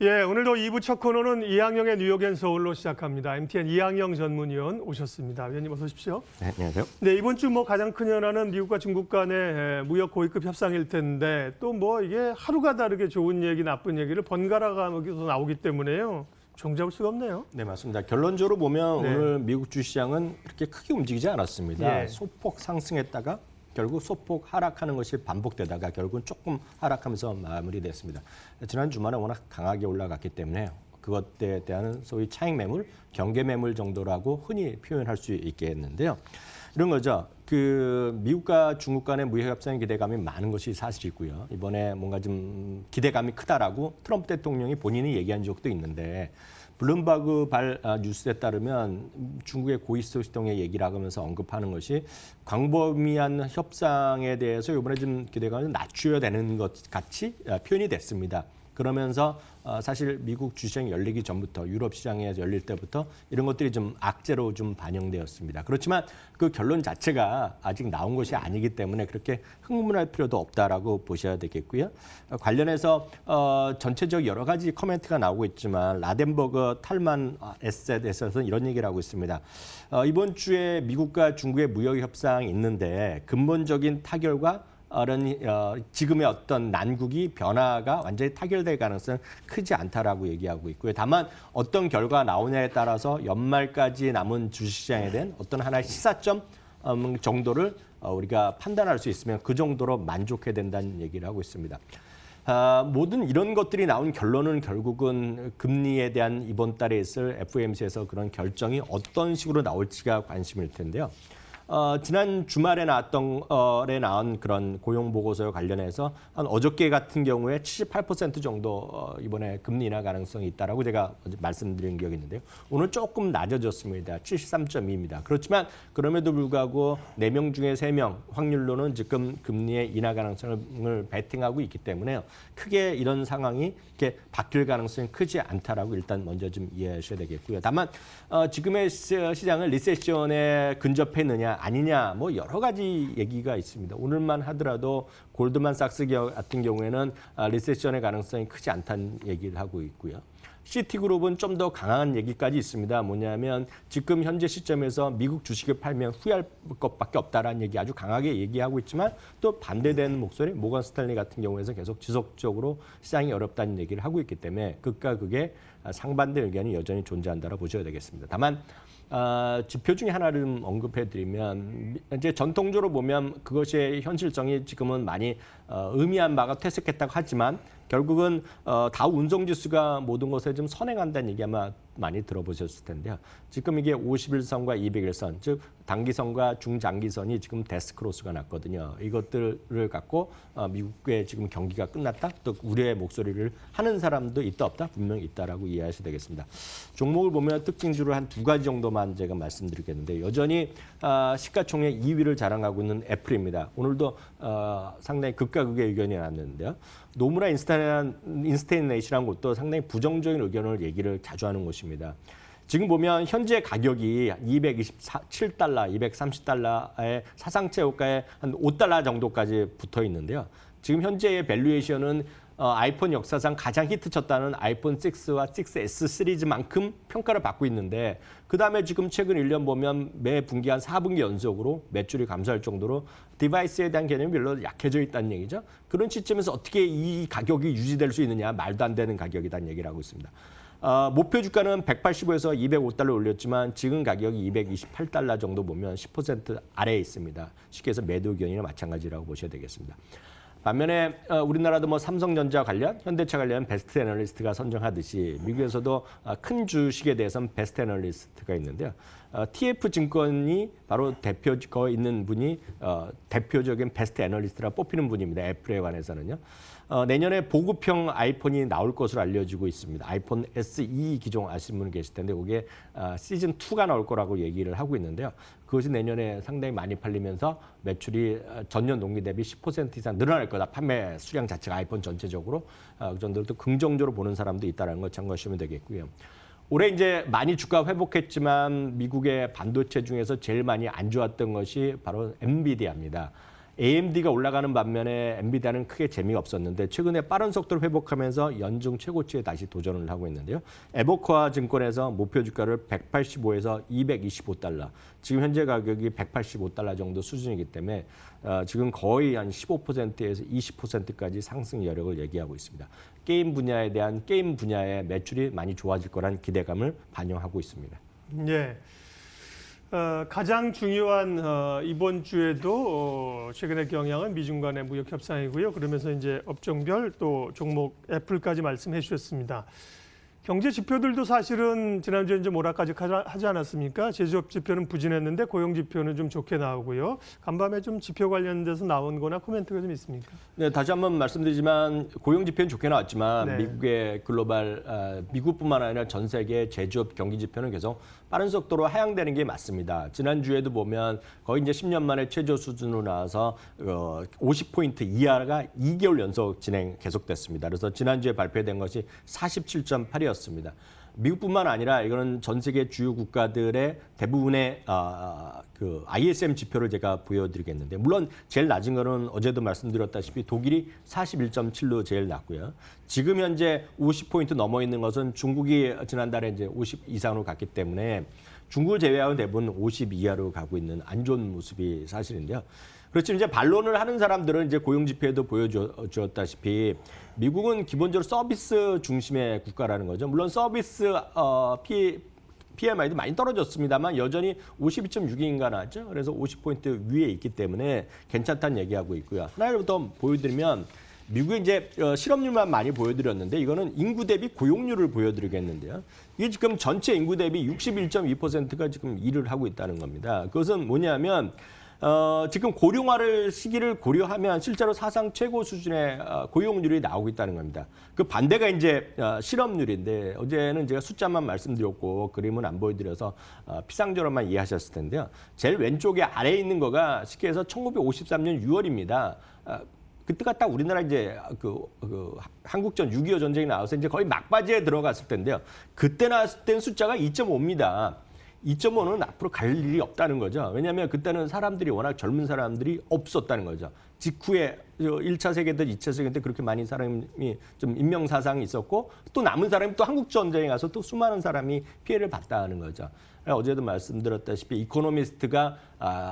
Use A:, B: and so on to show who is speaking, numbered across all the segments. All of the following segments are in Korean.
A: 예, 오늘도 2부 첫 코너는 이항영의 뉴욕 앤 서울로 시작합니다. MTN 이항영 전문위원 오셨습니다. 위원님 어서 오십시오.
B: 네, 안녕하세요.
A: 네, 이번 주 가장 큰 현안은 미국과 중국 간의 무역 고위급 협상일 텐데 또 이게 하루가 다르게 좋은 얘기, 나쁜 얘기를 번갈아 가면서 나오기 때문에요. 종잡을 수가 없네요.
B: 네, 맞습니다. 결론적으로 보면
A: 네.
B: 오늘 미국 주시장은 그렇게 크게 움직이지 않았습니다.
A: 예.
B: 소폭 상승했다가 결국 소폭 하락하는 것이 반복되다가 결국은 조금 하락하면서 마무리됐습니다. 지난 주말에 워낙 강하게 올라갔기 때문에 그것에 대한 소위 차익 매물, 경계 매물 정도라고 흔히 표현할 수 있겠는데요. 이런 거죠. 미국과 중국 간의 무역 협상의 기대감이 많은 것이 사실이고요. 이번에 뭔가 좀 기대감이 크다라고 트럼프 대통령이 본인이 얘기한 적도 있는데 블룸버그 뉴스에 따르면 중국의 고위소시동의 얘기를 하면서 언급하는 것이 광범위한 협상에 대해서 이번에 좀 기대감을 낮춰야 되는 것 같이 표현이 됐습니다. 그러면서 사실 미국 주시장이 열리기 전부터 유럽 시장에 열릴 때부터 이런 것들이 좀 악재로 좀 반영되었습니다. 그렇지만 그 결론 자체가 아직 나온 것이 아니기 때문에 그렇게 흥분할 필요도 없다라고 보셔야 되겠고요. 관련해서 전체적 여러 가지 코멘트가 나오고 있지만 라덴버그 탈만 에셋에서 이런 얘기를 하고 있습니다. 이번 주에 미국과 중국의 무역 협상이 있는데 근본적인 타결과 지금의 어떤 난국이 변화가 완전히 타결될 가능성은 크지 않다라고 얘기하고 있고요. 다만 어떤 결과가 나오냐에 따라서 연말까지 남은 주식시장에 대한 어떤 하나의 시사점 정도를 우리가 판단할 수 있으면 그 정도로 만족해야 된다는 얘기를 하고 있습니다. 모든 이런 것들이 나온 결론은 결국은 금리에 대한 이번 달에 있을 FOMC에서 그런 결정이 어떤 식으로 나올지가 관심일 텐데요. 지난 주말에 나온 그런 고용 보고서와 관련해서 한 어저께 같은 경우에 78% 정도 이번에 금리 인하 가능성이 있다라고 제가 말씀드린 기억이 있는데요. 오늘 조금 낮아졌습니다. 73.2입니다. 그렇지만 그럼에도 불구하고 4명 중에 3명 확률로는 지금 금리의 인하 가능성을 베팅하고 있기 때문에요. 크게 이런 상황이 이렇게 바뀔 가능성이 크지 않다라고 일단 먼저 좀 이해하셔야 되겠고요. 다만 지금의 시장을 리세션에 근접했느냐 아니냐 여러 가지 얘기가 있습니다. 오늘만 하더라도 골드만삭스 같은 경우에는 리세션의 가능성이 크지 않다는 얘기를 하고 있고요. 시티그룹은 좀 더 강한 얘기까지 있습니다. 뭐냐면 지금 현재 시점에서 미국 주식을 팔면 후회할 것밖에 없다라는 얘기 아주 강하게 얘기하고 있지만 또 반대되는 목소리 모건 스탠리 같은 경우에서 계속 지속적으로 시장이 어렵다는 얘기를 하고 있기 때문에 극과 극의 상반대 의견이 여전히 존재한다고 보셔야 되겠습니다. 다만 지표 중에 하나를 언급해드리면 이제 전통적으로 보면 그것의 현실성이 지금은 많이 의미한 바가 퇴색했다고 하지만 결국은 다우 운송지수가 모든 것에 좀 선행한다는 얘기 아마 많이 들어보셨을 텐데요. 지금 이게 51선과 201선, 즉 단기선과 중장기선이 지금 데스크로스가 났거든요. 이것들을 갖고 미국의 지금 경기가 끝났다? 또 우려의 목소리를 하는 사람도 있다 없다? 분명히 있다라고 이해하셔야 되겠습니다. 종목을 보면 특징주를 한 2가지 정도만 제가 말씀드리겠는데 여전히 시가총액 2위를 자랑하고 있는 애플입니다. 오늘도 상당히 극과 극의 의견이 나왔는데요. 노무라 인스테인레이시라는 곳도 상당히 부정적인 의견을 얘기를 자주 하는 곳입니다. 지금 보면 현재 가격이 227달러, 230달러의 사상 최고가에 한 5달러 정도까지 붙어 있는데요. 지금 현재의 밸류에이션은 아이폰 역사상 가장 히트쳤다는 아이폰 6와 6S 시리즈만큼 평가를 받고 있는데 그다음에 지금 최근 1년 보면 매 분기 한 4분기 연속으로 매출이 감소할 정도로 디바이스에 대한 개념이 별로 약해져 있다는 얘기죠. 그런 시점에서 어떻게 이 가격이 유지될 수 있느냐 말도 안 되는 가격이라는 얘기를 하고 있습니다. 목표 주가는 185에서 205달러 올렸지만 지금 가격이 228달러 정도 보면 10% 아래에 있습니다. 쉽게 해서 매도 의견이나 마찬가지라고 보셔야 되겠습니다. 반면에 우리나라도 삼성전자 관련, 현대차 관련 베스트 애널리스트가 선정하듯이 미국에서도 큰 주식에 대해서는 베스트 애널리스트가 있는데요. TF증권이 바로 대표가 있는 분이 대표적인 베스트 애널리스트라 뽑히는 분입니다. 애플에 관해서는요. 내년에 보급형 아이폰이 나올 것으로 알려지고 있습니다. 아이폰 SE 기종 아시는 분 계실 텐데 그게 시즌 2가 나올 거라고 얘기를 하고 있는데요. 그것이 내년에 상당히 많이 팔리면서 매출이 전년 동기 대비 10% 이상 늘어날 거다. 판매 수량 자체가 아이폰 전체적으로 그 정도로 또 긍정적으로 보는 사람도 있다는 걸 참고하시면 되겠고요. 올해 이제 많이 주가 회복했지만 미국의 반도체 중에서 제일 많이 안 좋았던 것이 바로 엔비디아입니다. AMD가 올라가는 반면에 엔비디아는 크게 재미가 없었는데 최근에 빠른 속도를 회복하면서 연중 최고치에 다시 도전을 하고 있는데요. 에버코아 증권에서 목표 주가를 185에서 225달러, 지금 현재 가격이 185달러 정도 수준이기 때문에 지금 거의 한 15%에서 20%까지 상승 여력을 얘기하고 있습니다. 게임 분야의 매출이 많이 좋아질 거란 기대감을 반영하고 있습니다.
A: 예. 가장 중요한 이번 주에도 최근의 경향은 미중 간의 무역 협상이고요. 그러면서 이제 업종별 또 종목 애플까지 말씀해 주셨습니다. 경제 지표들도 사실은 지난주에 이제 몰아까지 하지 않았습니까? 제조업 지표는 부진했는데 고용 지표는 좀 좋게 나오고요. 간밤에 좀 지표 관련돼서 나온 거나 코멘트가 좀 있습니까?
B: 네, 다시 한번 말씀드리지만 고용 지표는 좋게 나왔지만
A: 네.
B: 미국의 미국뿐만 아니라 전 세계 제조업 경기 지표는 계속 빠른 속도로 하향되는 게 맞습니다. 지난주에도 보면 거의 이제 10년 만에 최저 수준으로 나와서 50포인트 이하가 2개월 연속 계속됐습니다. 그래서 지난주에 발표된 것이 47.8이었습니다. 미국뿐만 아니라 이거는 전 세계 주요 국가들의 대부분의 그 ISM 지표를 제가 보여드리겠는데, 물론 제일 낮은 거는 어제도 말씀드렸다시피 독일이 41.7로 제일 낮고요. 지금 현재 50포인트 넘어 있는 것은 중국이 지난달에 이제 50 이상으로 갔기 때문에 중국을 제외하고 대부분 50 이하로 가고 있는 안 좋은 모습이 사실인데요. 그렇지만 이제 반론을 하는 사람들은 이제 고용 지표에도 보여주었다시피 미국은 기본적으로 서비스 중심의 국가라는 거죠. 물론 서비스 PMI도 많이 떨어졌습니다만 여전히 52.6인가 나왔죠. 그래서 50포인트 위에 있기 때문에 괜찮다는 얘기하고 있고요. 하나를 더 보여드리면 미국의 이제 실업률만 많이 보여드렸는데 이거는 인구 대비 고용률을 보여드리겠는데요. 이게 지금 전체 인구 대비 61.2%가 지금 일을 하고 있다는 겁니다. 그것은 뭐냐면 지금 고령화를 시기를 고려하면 실제로 사상 최고 수준의 고용률이 나오고 있다는 겁니다. 그 반대가 이제 실업률인데 어제는 제가 숫자만 말씀드렸고 그림은 안 보여드려서 피상적으로만 이해하셨을 텐데요. 제일 왼쪽에 아래에 있는 거가 쉽게 해서 1953년 6월입니다. 그때가 딱 우리나라 이제 한국전 6.25 전쟁이 나와서 이제 거의 막바지에 들어갔을 텐데요. 그때 나왔을 때는 숫자가 2.5입니다. 2.5는 앞으로 갈 일이 없다는 거죠. 왜냐하면 그때는 사람들이 워낙 젊은 사람들이 없었다는 거죠. 직후에 1차 세계대, 2차 세계 때 그렇게 많이 사람이 좀 인명사상이 있었고 또 남은 사람이 또 한국전쟁에 가서 또 수많은 사람이 피해를 봤다는 거죠. 어제도 말씀드렸다시피 이코노미스트가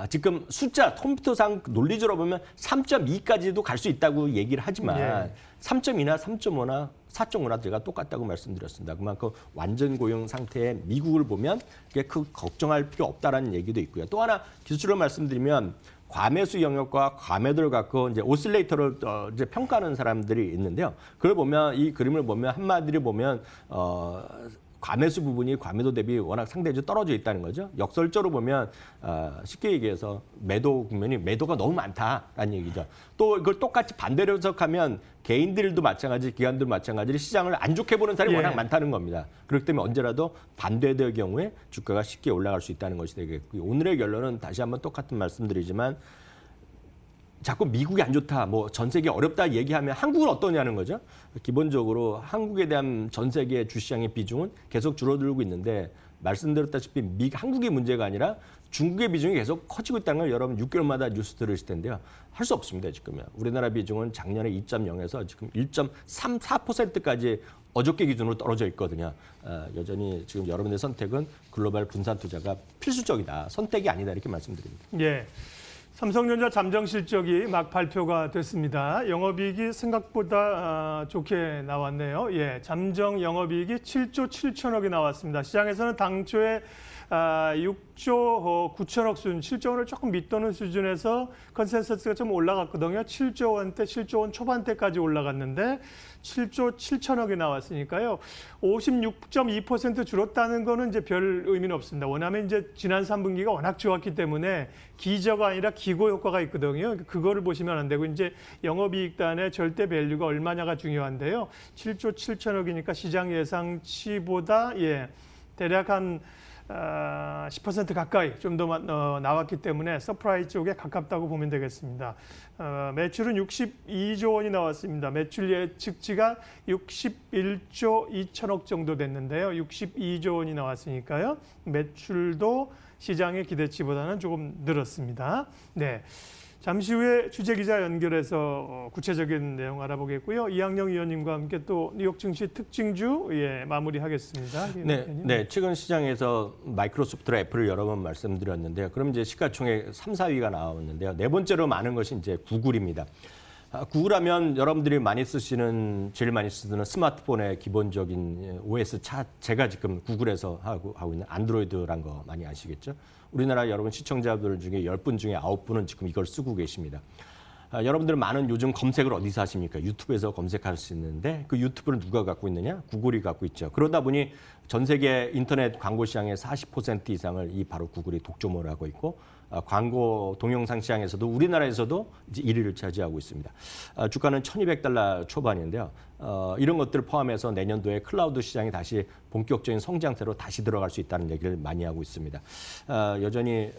B: 지금 숫자 컴퓨터상 논리적으로 보면 3.2까지도 갈 수 있다고 얘기를 하지만 3.2나 3.5나 4.5나 제가 똑같다고 말씀드렸습니다. 그만큼 완전 고용 상태의 미국을 보면 그게 걱정할 필요 없다라는 얘기도 있고요. 또 하나 기술적으로 말씀드리면 과매수 영역과 과매도를 갖고 이제 오실레이터를 이제 평가하는 사람들이 있는데요. 그걸 보면 이 그림을 보면 한마디로 보면 과매수 부분이 과매도 대비 워낙 상대적으로 떨어져 있다는 거죠. 역설적으로 보면 쉽게 얘기해서 매도 국면이 매도가 너무 많다라는 얘기죠. 또 이걸 똑같이 반대로 해석하면 개인들도 마찬가지, 기관들도 마찬가지로 시장을 안 좋게 보는 사람이 워낙 많다는 겁니다. 그렇기 때문에 언제라도 반대될 경우에 주가가 쉽게 올라갈 수 있다는 것이 되겠고요. 오늘의 결론은 다시 한번 똑같은 말씀드리지만 자꾸 미국이 안 좋다, 뭐 전 세계 어렵다 얘기하면 한국은 어떠냐는 거죠. 기본적으로 한국에 대한 전 세계 주시장의 비중은 계속 줄어들고 있는데 말씀드렸다시피 한국의 문제가 아니라 중국의 비중이 계속 커지고 있다는 걸 여러분 6개월마다 뉴스 들으실 텐데요. 할 수 없습니다, 지금은. 우리나라 비중은 작년에 2.0에서 지금 1.34%까지 어저께 기준으로 떨어져 있거든요. 여전히 지금 여러분의 선택은 글로벌 분산 투자가 필수적이다. 선택이 아니다. 이렇게 말씀드립니다.
A: 예. 삼성전자 잠정 실적이 막 발표가 됐습니다. 영업이익이 생각보다 좋게 나왔네요. 예, 잠정 영업이익이 7조 7천억이 나왔습니다. 시장에서는 당초에 6조 9천억 수준, 7조 원을 조금 밑도는 수준에서 컨센서스가 좀 올라갔거든요. 7조 원대, 7조 원 초반대까지 올라갔는데 7조 7천억이 나왔으니까요. 56.2% 줄었다는 거는 이제 별 의미는 없습니다. 왜냐하면 이제 지난 3분기가 워낙 좋았기 때문에 기저가 아니라 기고 효과가 있거든요. 그거를 보시면 안 되고 이제 영업이익단의 절대 밸류가 얼마냐가 중요한데요. 7조 7천억이니까 시장 예상치보다 대략 한 10% 가까이 좀 더 나왔기 때문에 서프라이즈 쪽에 가깝다고 보면 되겠습니다. 매출은 62조 원이 나왔습니다. 매출 예측치가 61조 2천억 정도 됐는데요. 62조 원이 나왔으니까요. 매출도 시장의 기대치보다는 조금 늘었습니다. 네. 잠시 후에 취재 기자 연결해서 구체적인 내용 알아보겠고요. 이항영 위원님과 함께 또 뉴욕 증시 특징주 마무리하겠습니다.
B: 네, 최근 시장에서 마이크로소프트와 애플을 여러 번 말씀드렸는데요. 그럼 이제 시가총액 3, 4위가 나왔는데요. 네 번째로 많은 것이 이제 구글입니다. 구글하면 여러분들이 제일 많이 쓰는 스마트폰의 기본적인 OS 제가 지금 구글에서 하고 있는 안드로이드란 거 많이 아시겠죠? 우리나라 여러분 시청자들 중에 10분 중에 9분은 지금 이걸 쓰고 계십니다. 여러분들은 많은 요즘 검색을 어디서 하십니까? 유튜브에서 검색할 수 있는데 그 유튜브를 누가 갖고 있느냐? 구글이 갖고 있죠. 그러다 보니 전 세계 인터넷 광고 시장의 40% 이상을 바로 구글이 독점을 하고 있고 광고 동영상 시장에서도 우리나라에서도 이제 1위를 차지하고 있습니다. 주가는 $1,200 초반인데요. 이런 것들을 포함해서 내년도에 클라우드 시장이 다시 본격적인 성장세로 다시 들어갈 수 있다는 얘기를 많이 하고 있습니다. 여전히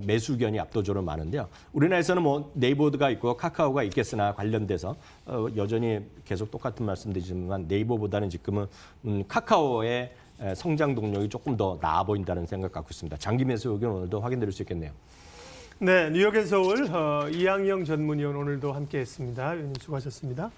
B: 매수 의견이 압도적으로 많은데요. 우리나라에서는 뭐 네이버가 있고 카카오가 있겠으나 관련돼서 여전히 계속 똑같은 말씀드리지만 네이버보다는 지금은 카카오의 성장 동력이 조금 더 나아 보인다는 생각 갖고 있습니다. 장기 매수 의견 오늘도 확인드릴 수 있겠네요.
A: 네, 뉴욕 앤 서울 이항영 전문위원 오늘도 함께했습니다. 위원님 수고하셨습니다.